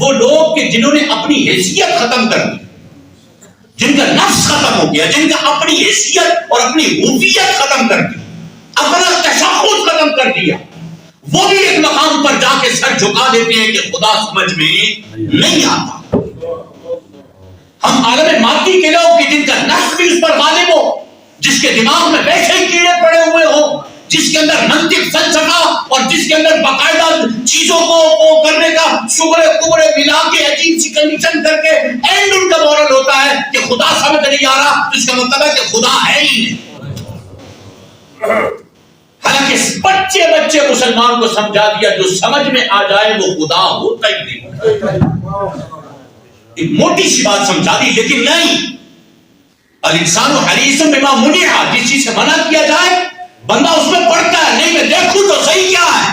وہ لوگ کہ جنہوں نے اپنی حیثیت ختم کر دی، جن کا نفس ختم ہو گیا، جن کا اپنی حیثیت اور اپنی ہویت ختم کر دی، اپنا تشخص ختم کر دیا، وہ بھی ایک مقام پر جا کے سر جھکا دیتے ہیں کہ خدا سمجھ میں نہیں آتا۔ ہم عالم مادی کے لوگ کہ جن کا نفس بھی اس پر غالب ہو، جس کے دماغ میں ویسے ہی کیڑے پڑے ہوئے ہوں، جس کے اندر منطق فلسفہ اور جس کے اندر باقاعدہ چیزوں کو کرنے کا شغلے کبڑے ملا کے عجیب سی کنڈیشن کر کے اینڈ ان کا مورل ہوتا ہے کہ خدا سمجھ نہیں آ رہا، تو اس کا مطلب ہے کہ خدا ہے ہی نہیں۔ حالانکہ بچے مسلمان کو سمجھا دیا جو سمجھ میں آ جائے وہ خدا ہوتا ہی نہیں۔ ایک موٹی سی بات سمجھا دی، لیکن نہیں، الانسان حریص بما منع، جس چیز سے منع کیا جائے بندہ اس میں پڑھتا ہے، نہیں میں دیکھوں تو صحیح کیا ہے۔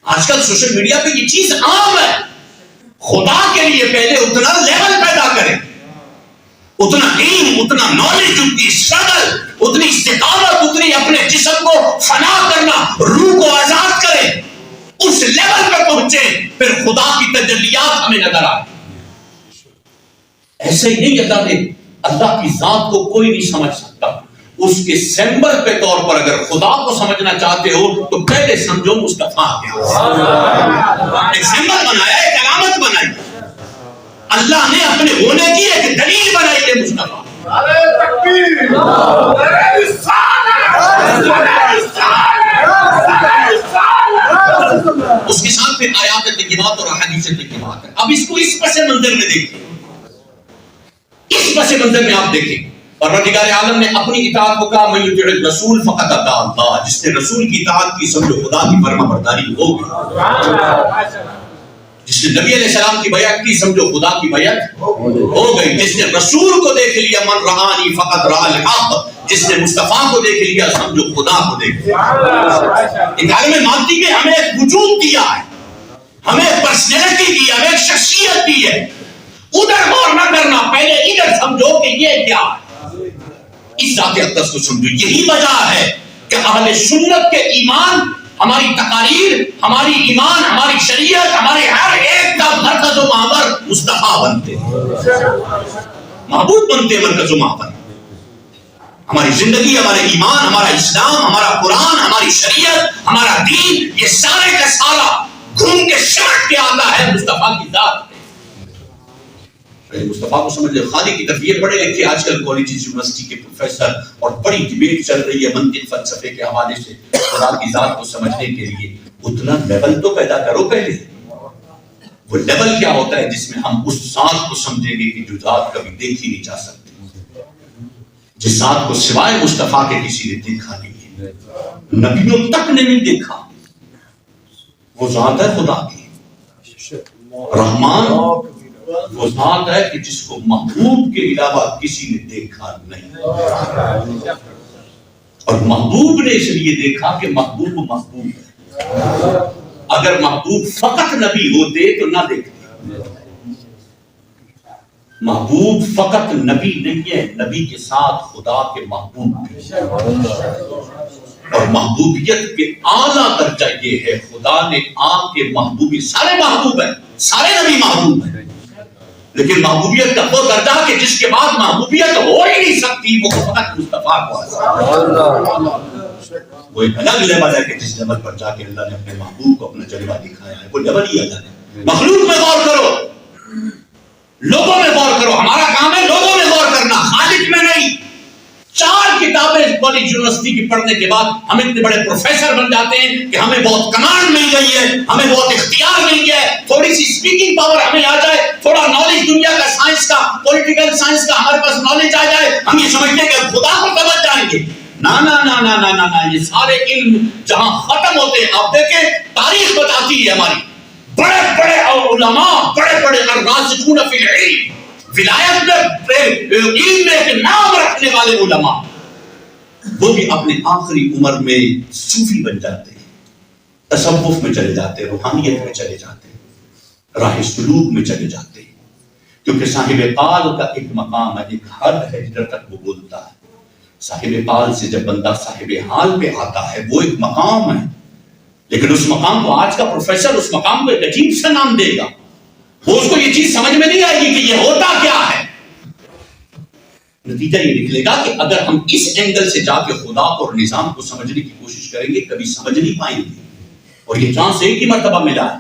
آج کل سوشل میڈیا پہ یہ چیز عام ہے۔ خدا کے لیے پہلے اتنا لیول پیدا کریں، اتنا علم، اتنا نالج، اتنی اسٹرگل، اتنی استقامت، اتنی اپنے جسم کو فنا کرنا، روح کو آزاد کریں، اس لیول پہ پہنچے، پھر خدا کی تجلیات ہمیں نظر آئے۔ ایسے ہی نہیں اللہ کی ذات کو کوئی نہیں سمجھ سکتا، اس کے سمبل کے طور پر اگر خدا کو سمجھنا چاہتے ہو تو پہلے سمجھو مصطفیٰ کیا، ایک سمبل بنایا، ایک علامت بنائی، اللہ نے اپنے ہونے کی ایک دلیل بنائی ہے مصطفیٰ۔ اس کے ساتھ پھر آیات طیبات اور احادیث طیبات ہے۔ اب اس کو اس پس منظر میں دیکھیں، اس پس منظر میں آپ دیکھیں، پروردگار عالم نے اپنی اطاعت کو کہا، من یطع الرسول فقد اطاع اللہ، جس نے رسول کی اطاعت کی سمجھو خدا کی فرما برداری ہو گئی، جس نے نبی علیہ السلام کی بیعت کی سمجھو خدا کی بیعت ہو گئی، جس نے رسول کو دیکھ لیا، من رآنی فقد رأى الحق، جس نے مصطفیٰ کو دیکھ لیا سمجھو خدا کو دیکھ لیا۔ ایک عالم مادی میں ہمیں ایک وجود دیا ہے، ہمیں ایک پرسنالٹی دی ہے، ہمیں ایک شخصیت دی ہے، ادھر غور نہ کرنا، پہلے ادھر سمجھو کہ یہ کیا ہے، اس ذات اقدس کو سمجھو۔ یہی وجہ ہے کہ اہل سنت کے ایمان، ہماری تقاریر، ہماری ایمان، ہماری شریعت، ہمارے ہر ایک کا مرکز و محور مصطفیٰ بنتے ہیں، محبوب بنتے ہیں، مرکز و محور۔ ہماری زندگی، ہمارے ایمان، ہمارا اسلام، ہمارا قرآن، ہماری شریعت، ہمارا دین، یہ سارے کا سارا گھوم کے سمٹ کے آتا ہے مصطفیٰ کی ذات۔ مصطفیٰ کو سمجھ لے، خالی کی طرف یہ پڑھے لکھے آج کل کالجز یونیورسٹی کے پروفیسر اور بڑی ڈیبیٹ چل رہی ہے منطق فلسفے کے حوالے سے خدا کی ذات کو سمجھنے کے لیے، اتنا لیول تو پیدا کرو پہلے۔ وہ لیول کیا ہوتا ہے جس میں ہم اس ذات کو سمجھیں گے کہ جو ذات کبھی دیکھی نہیں جا سکتی، جس ذات کو سوائے مصطفیٰ کے کسی نے دیکھا نہیں ہے، نبیوں تک نے نہیں دیکھا، وہ ذات ہے خدا کی، رحمان وہ ذات ہے کہ جس کو محبوب کے علاوہ کسی نے دیکھا نہیں، اور محبوب نے اس لیے دیکھا کہ محبوب محبوب ہے، اگر محبوب فقط نبی ہوتے تو نہ دیکھتے۔ محبوب فقط نبی نہیں ہے، نبی کے ساتھ خدا کے محبوب بھی، اور محبوبیت کے اعلیٰ درجہ یہ ہے خدا نے آپ کے محبوبی، سارے محبوب ہیں، سارے نبی محبوب ہیں، لیکن محبوبیت کا وہ درجہ کہ جس کے بعد محبوبیت ہو ہی نہیں سکتی، وہ فقط مصطفیٰ کو ہے۔ وہ ایک الگ لیول ہے کہ جس لیول پر جا کے اللہ نے اپنے محبوب کو اپنا جلوہ دکھایا ہے، وہ لیول ہی الگ ہے۔ مخلوق میں غور کرو، لوگوں میں غور کرو، ہمارا کام ہے لوگوں میں غور کرنا، خالق میں نہیں۔ 4 کتابیں کالج یونیورسٹی کی پڑھنے کے بعد ہم اتنے بڑے پروفیسر بن جاتے ہیں کہ ہمیں بہت کمانڈ مل گئی ہے، ہمیں بہت اختیار مل گیا ہے، تھوڑی سی اسپیکنگ پاور ہمیں آ جائے، تھوڑا نالج دنیا کا، سائنس کا، پولیٹیکل سائنس کا ہمارے پاس نالج آ جائے، ہم یہ سمجھتے ہیں کہ خدا کو سمجھ جائیں گے۔ نا نا نا نا نا نا نا، یہ سارے علم جہاں ختم ہوتے ہیں، آپ دیکھیں تاریخ بتاتی ہے ہماری، بڑے بڑے علماء، بڑے بڑے الراسخون فی العلم، ولایت میں علم میں ایک نام رکھنے والے علماء، وہ بھی اپنے آخری عمر میں صوفی بن جاتے ہیں، تصوف میں چلے جاتے ہیں، روحانیت میں چلے جاتے ہیں، راہ سلوک میں چلے جاتے ہیں، کیونکہ صاحب قال کا ایک مقام ہے، ایک حد ہے جدھر تک وہ بولتا ہے۔ صاحب قال سے جب بندہ صاحب حال پہ آتا ہے وہ ایک مقام ہے، لیکن اس مقام کو آج کا پروفیسر اس مقام کو ایک عجیب سا نام دے گا، وہ اس کو یہ چیز سمجھ میں نہیں آئے گی کہ یہ ہوتا کیا ہے. نتیجہ یہ نکلے گا کہ اگر ہم اس اینگل سے جا کے خدا اور نظام کو سمجھنے کی کوشش کریں گے کبھی سمجھ نہیں پائیں گے. اور یہ چانس ایک ہی مرتبہ ملا ہے.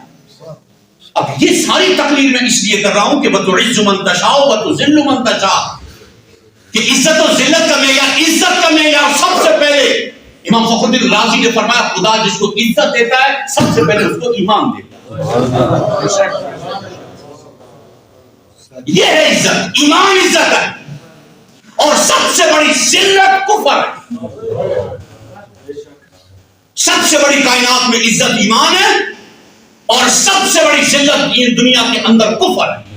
اب یہ ساری تقریر میں اس لیے کر رہا ہوں کہ وَتُعِزُّ مَن تَشَاءُ وَتُذِلُّ مَن تَشَاءُ، کہ عزت و ذلت کا معیار، عزت کا معیار سب سے پہلے امام فخر الدین رازی نے فرمایا خدا جس کو عزت دیتا ہے سب سے پہلے اس کو ایمان دیتا ہے. یہ ہے عزت، ایمان عزت ہے. اور سب سے بڑی ذلت کفر ہے. سب سے بڑی کائنات میں عزت ایمان ہے اور سب سے بڑی ذلت یہ دنیا کے اندر کفر ہے.